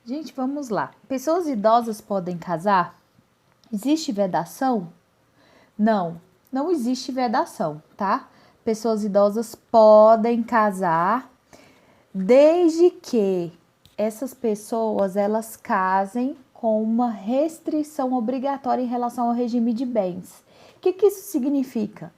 Gente, vamos lá. Pessoas idosas podem casar? Existe vedação? Não, não existe vedação, tá? Pessoas idosas podem casar desde que essas pessoas elas casem com uma restrição obrigatória em relação ao regime de bens. O que isso significa?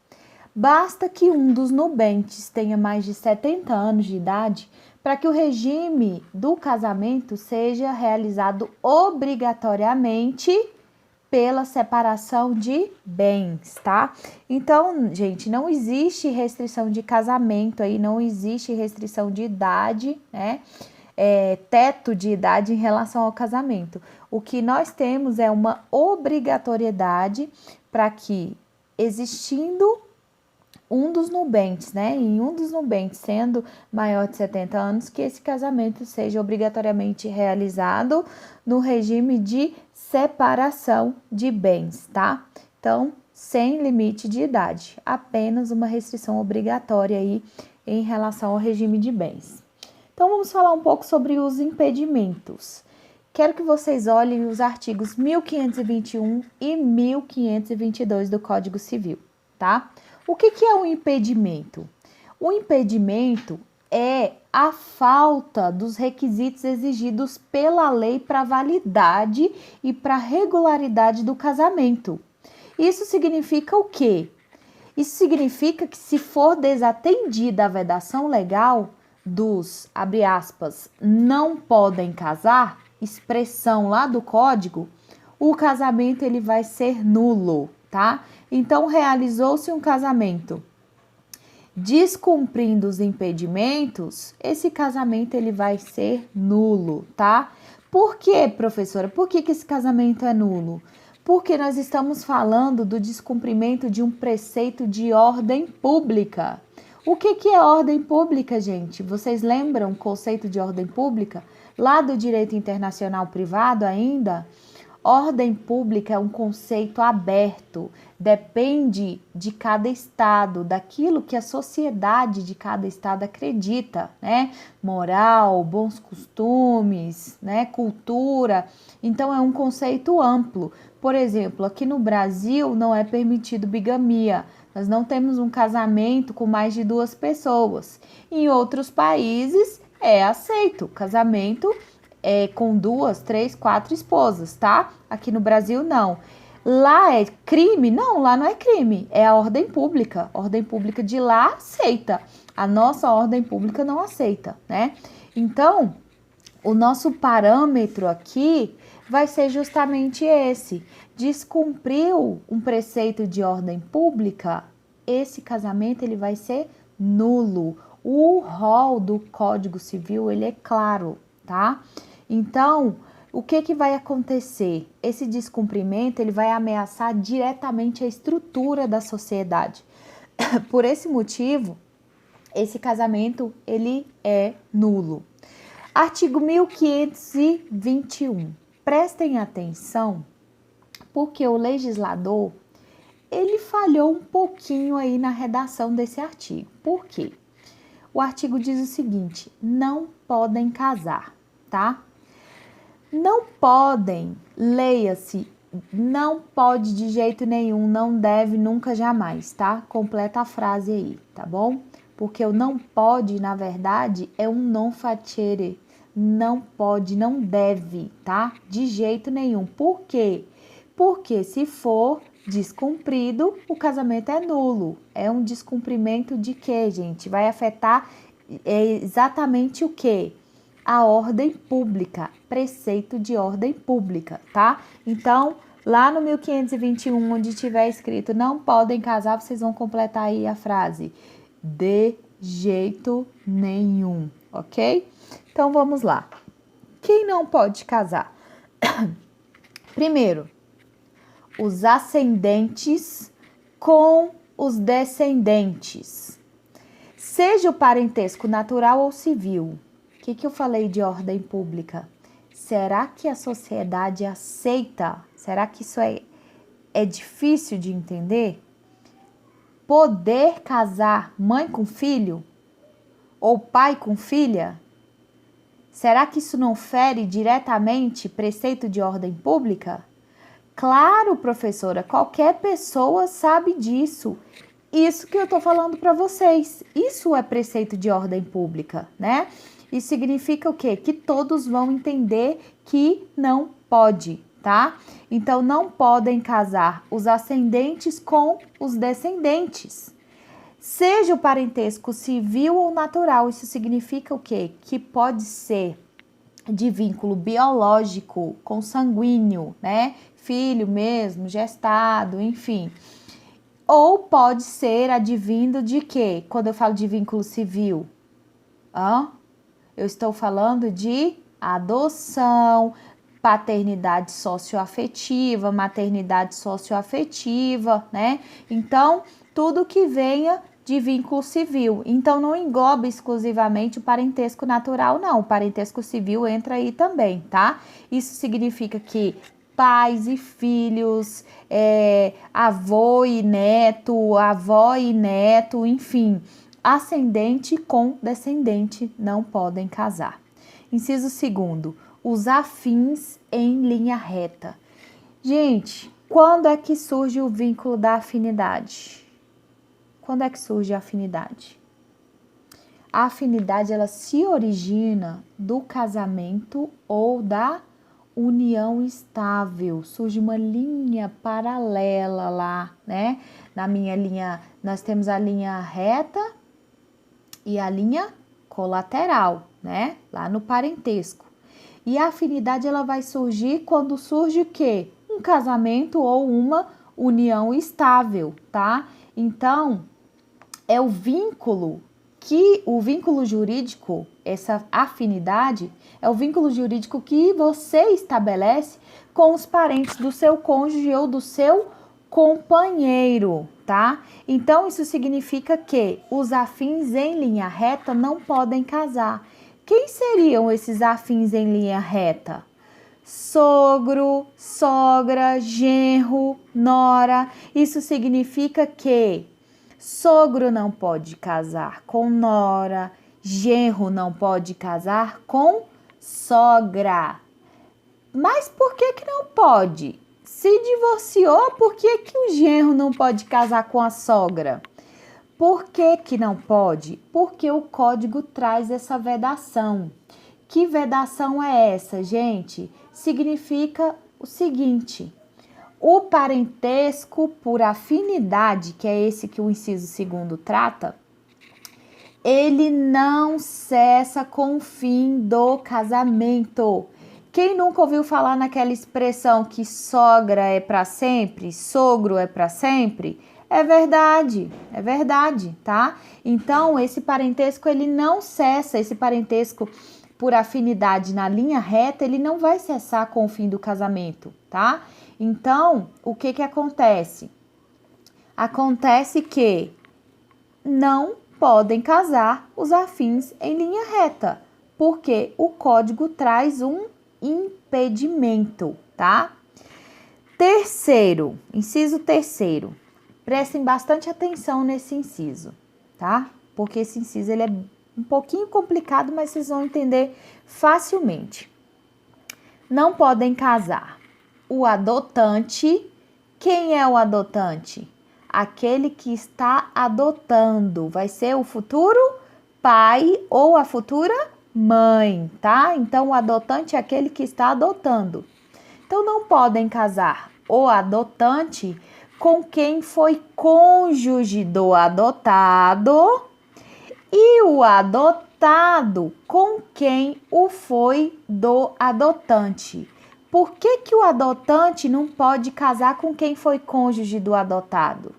Basta que um dos nubentes tenha mais de 70 anos de idade para que o regime do casamento seja realizado obrigatoriamente pela separação de bens, tá? Então, gente, não existe restrição de casamento aí, não existe restrição de idade, né? Teto de idade em relação ao casamento. O que nós temos é uma obrigatoriedade para que, existindo um dos nubentes, né? Em um dos nubentes sendo maior de 70 anos, que esse casamento seja obrigatoriamente realizado no regime de separação de bens, tá? Então, sem limite de idade, apenas uma restrição obrigatória aí em relação ao regime de bens. Então, vamos falar um pouco sobre os impedimentos. Quero que vocês olhem os artigos 1521 e 1522 do Código Civil, tá? O que é um impedimento? O impedimento é a falta dos requisitos exigidos pela lei para validade e para regularidade do casamento. Isso significa o quê? Isso significa que se for desatendida a vedação legal dos, abre aspas, não podem casar, expressão lá do código, o casamento ele vai ser nulo, tá? Então, realizou-se um casamento descumprindo os impedimentos, esse casamento ele vai ser nulo, tá? Por quê, professora? Por que esse casamento é nulo? Porque nós estamos falando do descumprimento de um preceito de ordem pública. O que é ordem pública, gente? Vocês lembram o conceito de ordem pública? Lá do direito internacional privado ainda? Ordem pública é um conceito aberto, depende de cada estado, daquilo que a sociedade de cada estado acredita, né? Moral, bons costumes, né? Cultura. Então, é um conceito amplo. Por exemplo, aqui no Brasil não é permitido bigamia. Nós não temos um casamento com mais de 2 pessoas. Em outros países é aceito casamento com 2, 3, 4 esposas, tá? Aqui no Brasil, não. Lá é crime? Não, lá não é crime. É a ordem pública. A ordem pública de lá aceita. A nossa ordem pública não aceita, né? Então, o nosso parâmetro aqui vai ser justamente esse. Descumpriu um preceito de ordem pública, esse casamento ele vai ser nulo. O rol do Código Civil, ele é claro, tá? Então, o que vai acontecer? Esse descumprimento, ele vai ameaçar diretamente a estrutura da sociedade. Por esse motivo, esse casamento, ele é nulo. Artigo 1521. Prestem atenção, porque o legislador, ele falhou um pouquinho aí na redação desse artigo. Por quê? O artigo diz o seguinte: não podem casar, tá? Não podem, leia-se, não pode de jeito nenhum, não deve, nunca, jamais, tá? Completa a frase aí, tá bom? Porque o não pode, na verdade, é um non facere. Não pode, não deve, tá? De jeito nenhum. Por quê? Porque se for descumprido, o casamento é nulo. É um descumprimento de quê, gente? Vai afetar exatamente o quê? A ordem pública, preceito de ordem pública, tá? Então, lá no 1521, onde tiver escrito não podem casar, vocês vão completar aí a frase de jeito nenhum, ok? Então, vamos lá. Quem não pode casar? Primeiro, os ascendentes com os descendentes, seja o parentesco natural ou civil. O que eu falei de ordem pública? Será que a sociedade aceita? Será que isso é difícil de entender? Poder casar mãe com filho? Ou pai com filha? Será que isso não fere diretamente preceito de ordem pública? Claro, professora, qualquer pessoa sabe disso. Isso que eu tô falando para vocês. Isso é preceito de ordem pública, né? Isso significa o quê? Que todos vão entender que não pode, tá? Então, não podem casar os ascendentes com os descendentes. Seja o parentesco civil ou natural, isso significa o quê? Que pode ser de vínculo biológico, consanguíneo, né? Filho mesmo, gestado, enfim. Ou pode ser advindo de quê? Quando eu falo de vínculo civil, eu estou falando de adoção, paternidade socioafetiva, maternidade socioafetiva, né? Então, tudo que venha de vínculo civil. Então, não engloba exclusivamente o parentesco natural, não. O parentesco civil entra aí também, tá? Isso significa que pais e filhos, avô e neto, avó e neto, enfim, ascendente com descendente não podem casar. Inciso 2º, os afins em linha reta. Gente, quando é que surge o vínculo da afinidade? Quando é que surge a afinidade? A afinidade, ela se origina do casamento ou da união estável. Surge uma linha paralela lá, né? Na minha linha, nós temos a linha reta e a linha colateral, né? Lá no parentesco. E a afinidade, ela vai surgir quando surge o quê? Um casamento ou uma união estável, tá? Então, é o vínculo jurídico, essa afinidade, é o vínculo jurídico que você estabelece com os parentes do seu cônjuge ou do seu companheiro, tá? Então, isso significa que os afins em linha reta não podem casar. Quem seriam esses afins em linha reta? Sogro, sogra, genro, nora. Isso significa que sogro não pode casar com nora, genro não pode casar com sogra. Mas por que não pode? Se divorciou, por que o genro não pode casar com a sogra? Por que não pode? Porque o código traz essa vedação. Que vedação é essa, gente? Significa o seguinte: o parentesco por afinidade, que é esse que o inciso 2º trata, ele não cessa com o fim do casamento. Quem nunca ouviu falar naquela expressão que sogra é para sempre, sogro é para sempre? É verdade, tá? Então, esse parentesco, ele não cessa, esse parentesco por afinidade na linha reta, ele não vai cessar com o fim do casamento, tá? Então, o que acontece? Acontece que não podem casar os afins em linha reta, porque o código traz um impedimento, tá? Inciso 3º. Prestem bastante atenção nesse inciso, tá? Porque esse inciso ele é um pouquinho complicado, mas vocês vão entender facilmente. Não podem casar o adotante. Quem é o adotante? Aquele que está adotando. Vai ser o futuro pai ou a futura mãe, tá? Então, o adotante é aquele que está adotando. Então, não podem casar o adotante com quem foi cônjuge do adotado e o adotado com quem o foi do adotante. Por que o adotante não pode casar com quem foi cônjuge do adotado?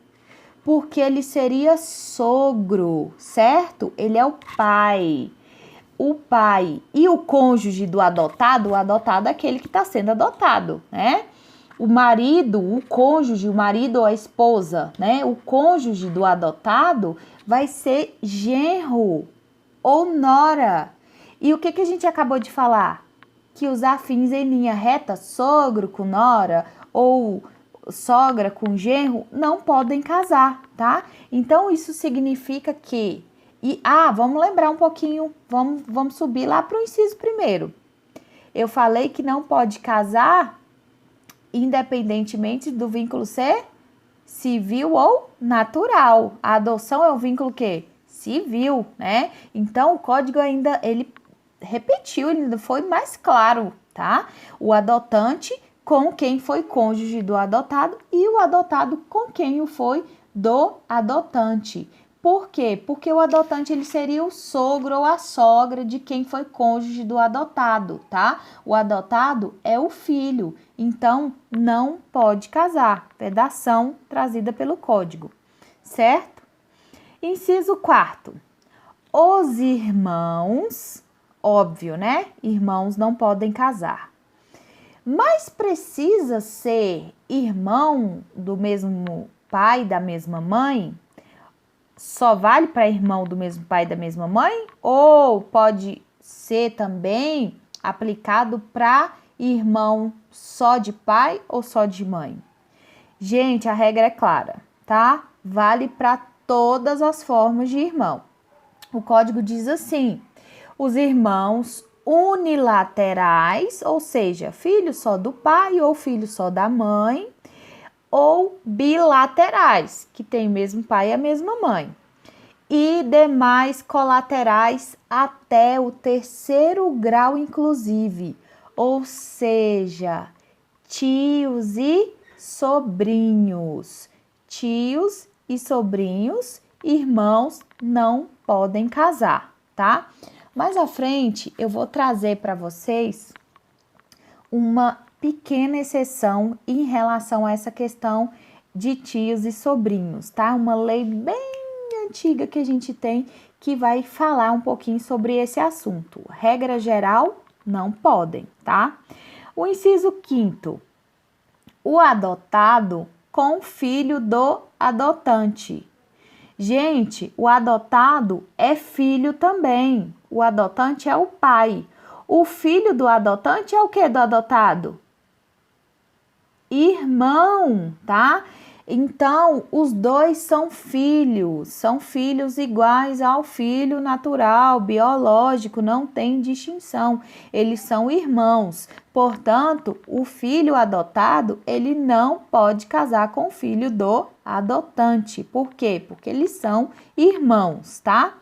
Porque ele seria sogro, certo? Ele é o pai. O pai e o cônjuge do adotado, o adotado é aquele que está sendo adotado, né? O marido, o cônjuge, o marido ou a esposa, né? O cônjuge do adotado vai ser genro ou nora. E o que a gente acabou de falar? Que os afins em linha reta, sogro com nora ou sogra com genro, não podem casar, tá? Então, isso significa que Vamos lembrar um pouquinho, vamos subir lá para o inciso primeiro. Eu falei que não pode casar independentemente do vínculo ser civil ou natural. A adoção é um vínculo o quê? Civil, né? Então, o código ainda, ele repetiu, ele ainda foi mais claro, tá? O adotante com quem foi cônjuge do adotado e o adotado com quem o foi do adotante. Por quê? Porque o adotante ele seria o sogro ou a sogra de quem foi cônjuge do adotado, tá? O adotado é o filho, então não pode casar. Vedação trazida pelo código, certo? Inciso 4. Os irmãos, óbvio, né? Irmãos não podem casar. Mas precisa ser irmão do mesmo pai, da mesma mãe? Só vale para irmão do mesmo pai e da mesma mãe? Ou pode ser também aplicado para irmão só de pai ou só de mãe? Gente, a regra é clara, tá? Vale para todas as formas de irmão. O código diz assim: os irmãos unilaterais, ou seja, filho só do pai ou filho só da mãe, ou bilaterais, que tem o mesmo pai e a mesma mãe, e demais colaterais até o 3º grau, inclusive, ou seja, tios e sobrinhos. Tios e sobrinhos, irmãos, não podem casar, tá? Mais à frente, eu vou trazer para vocês uma pequena exceção em relação a essa questão de tios e sobrinhos, tá? Uma lei bem antiga que a gente tem que vai falar um pouquinho sobre esse assunto. Regra geral, não podem, tá? O inciso 5º, o adotado com filho do adotante. Gente, o adotado é filho também. O adotante é o pai. O filho do adotante é o que do adotado? Irmão, tá? Então, os dois são filhos iguais ao filho natural, biológico, não tem distinção. Eles são irmãos. Portanto, o filho adotado, ele não pode casar com o filho do adotante. Por quê? Porque eles são irmãos, tá?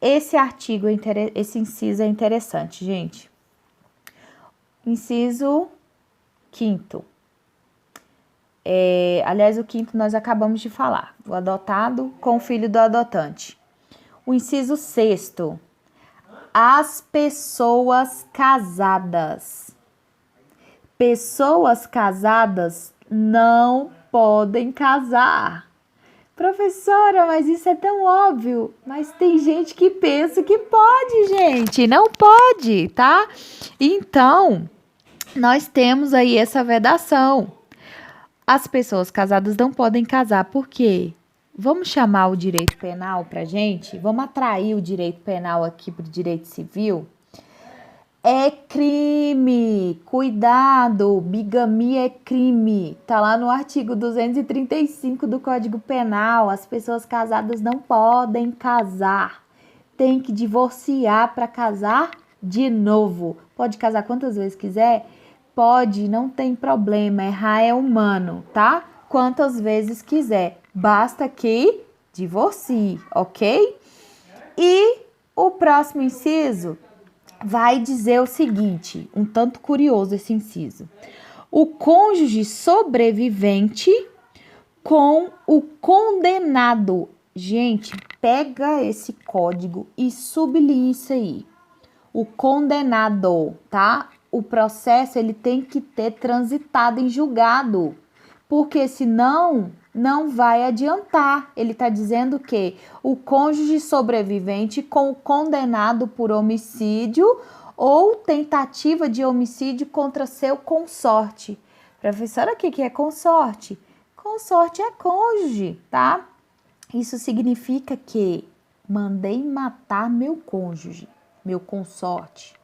Esse inciso é interessante, gente. Inciso 5º. Aliás, o 5º nós acabamos de falar. O adotado com o filho do adotante. O inciso 6º. As pessoas casadas. Pessoas casadas não podem casar. Professora, mas isso é tão óbvio. Mas tem gente que pensa que pode, gente. Não pode, tá? Então, nós temos aí essa vedação. As pessoas casadas não podem casar. Por quê? Vamos chamar o direito penal pra gente? Vamos atrair o direito penal aqui pro direito civil? É crime, cuidado, bigamia é crime, tá lá no artigo 235 do Código Penal, as pessoas casadas não podem casar, tem que divorciar para casar de novo, pode casar quantas vezes quiser? Pode, não tem problema, errar é humano, tá? Quantas vezes quiser, basta que divorcie, ok? E o próximo inciso vai dizer o seguinte, um tanto curioso esse inciso. O cônjuge sobrevivente com o condenado. Gente, pega esse código e sublinha isso aí. O condenado, tá? O processo ele tem que ter transitado em julgado, porque senão não vai adiantar. Ele está dizendo que o cônjuge sobrevivente com o condenado por homicídio ou tentativa de homicídio contra seu consorte. Professora, o que é consorte? Consorte é cônjuge, tá? Isso significa que mandei matar meu cônjuge, meu consorte.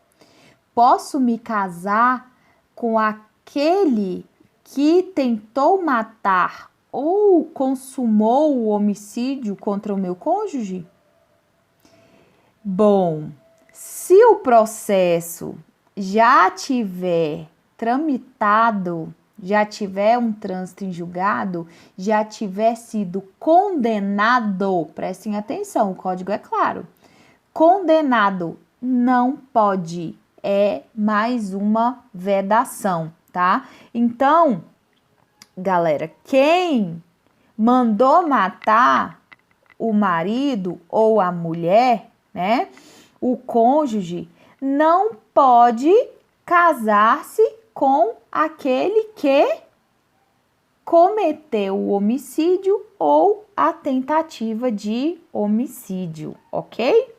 Posso me casar com aquele que tentou matar ou consumou o homicídio contra o meu cônjuge? Bom, se o processo já tiver tramitado, já tiver um trânsito em julgado, já tiver sido condenado, prestem atenção, o código é claro. Condenado não pode, é mais uma vedação, tá? Então, galera, quem mandou matar o marido ou a mulher, né? O cônjuge não pode casar-se com aquele que cometeu o homicídio ou a tentativa de homicídio, ok?